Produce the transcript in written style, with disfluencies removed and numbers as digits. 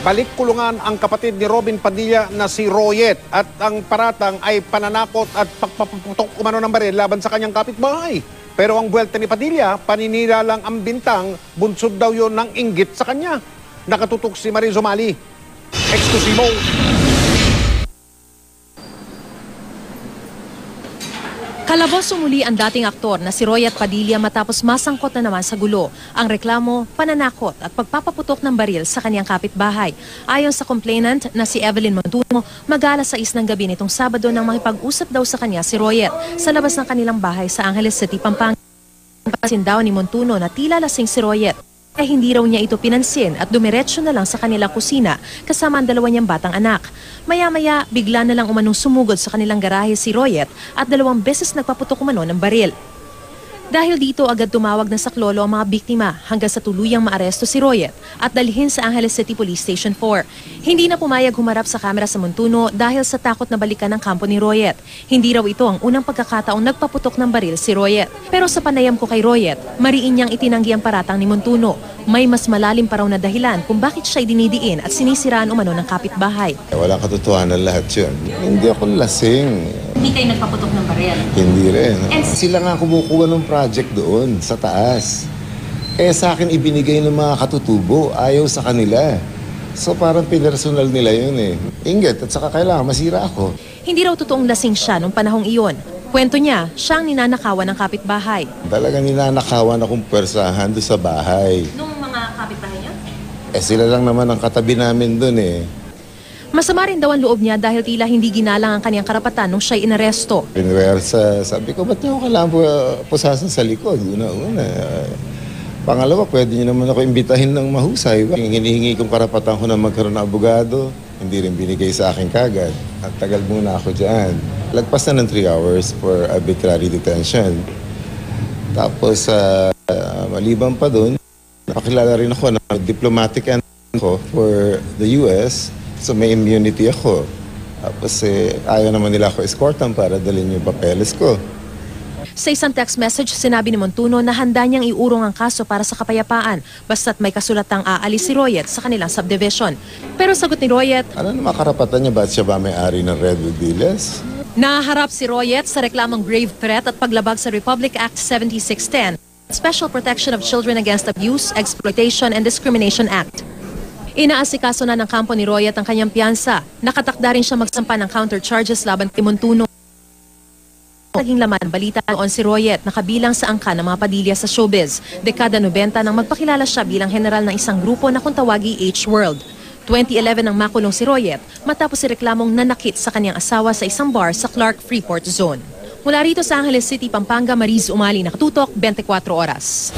Balik kulungan ang kapatid ni Robin Padilla na si Royet at ang paratang ay pananakot at pagpaputok umano ng baril laban sa kanyang kapitbahay. Pero ang buwelta ni Padilla, paninira lang ang bintang, bunsod daw yon ng inggit sa kanya. Nakatutok si Marie Zumali. Eksklusibo. Kalabos umuli ang dating aktor na si Royet Padilla matapos masangkot na naman sa gulo. Ang reklamo, pananakot at pagpapaputok ng baril sa kanyang kapitbahay. Ayon sa complainant na si Evelyn Montuno, mag-alas 6 ng gabi nitong Sabado nang makipag-usap daw sa kanya si Royet sa labas ng kanilang bahay sa Angeles City, Pampanga. Pansin daw ni Montuno na tila lasing si Royet ay hindi raw niya ito pinansin at dumiretso na lang sa kanilang kusina kasama ang dalawa niyang batang anak. Maya-maya, bigla na lang umanong sumugod sa kanilang garahe si Royet at 2 beses nagpaputok umano ng baril. Dahil dito, agad tumawag na saklolo ang mga biktima hanggang sa tuluyang maaresto si Royet at dalhin sa Angeles City Police Station 4. Hindi na pumayag humarap sa kamera sa Montuno dahil sa takot na balikan ng kampo ni Royet. Hindi raw ito ang unang pagkakataong nagpaputok ng baril si Royet. Pero sa panayam ko kay Royet, mariin niyang itinanggi ang paratang ni Montuno. May mas malalim pa raw na dahilan kung bakit siya dinidiin at sinisiraan umano ng kapitbahay. Walang katotohanan lahat yun. Hindi ako lasing. Hindi kayo nagpaputok ng baril? Hindi rin. Sila nga kumukuha ng project doon sa taas. Sa akin ibinigay ng mga katutubo. Ayaw sa kanila. So parang pinersonal nila yun eh. Inggit at saka kailangan masira ako. Hindi raw totoong lasing siya nung panahong iyon. Kwento niya, siyang ninanakawan ng kapitbahay. Talagang ninanakawan akong pwersahan doon sa bahay. Nung mga kapitbahay niyo? Sila lang naman ang katabi namin doon eh. Masama rin daw ang loob niya dahil tila hindi ginalang ang kanyang karapatan nung siya'y inaresto. Pinwersa, sabi ko, ba't niyo ako kailangan pusasan sa likod? Una. Pangalawa, pwede niyo naman ako imbitahin ng mahusay. Yung hinihingi kong karapatan ko na magkaroon ng abogado, hindi rin binigay sa akin kagad. At tagal muna ako dyan. Lagpas na ng 3 hours for arbitrary detention. Tapos, maliban pa doon, nakakilala rin ako na diplomatic ko for the US. So may immunity ako. Tapos ayaw naman nila ako escortan para dalhin yung papeles ko. Sa isang text message, sinabi ni Montuno na handa niyang iurong ang kaso para sa kapayapaan basta't may kasulatang aalis si Royet sa kanilang subdivision. Pero sagot ni Royet, ano naman karapatan niya? Ba't siya ba may-ari ng Redwood Villas? naharap si Royet sa reklamong grave threat at paglabag sa Republic Act 7610, Special Protection of Children Against Abuse, Exploitation and Discrimination Act. Inaasikaso na ng kampo ni Royet ang kanyang piyansa. Nakatakda rin siya magsampa ng counter-charges laban kay Montuno. Naging laman balita noon si Royet na kabilang sa angka ng mga Padilla sa showbiz. Dekada 90 nang magpakilala siya bilang general ng isang grupo na kung tawagi H-World. 2011 nang makulong si Royet matapos si reklamong nanakit sa kanyang asawa sa isang bar sa Clark Freeport Zone. Mula rito sa Angeles City, Pampanga, Marie Zumali, nakatutok 24 oras.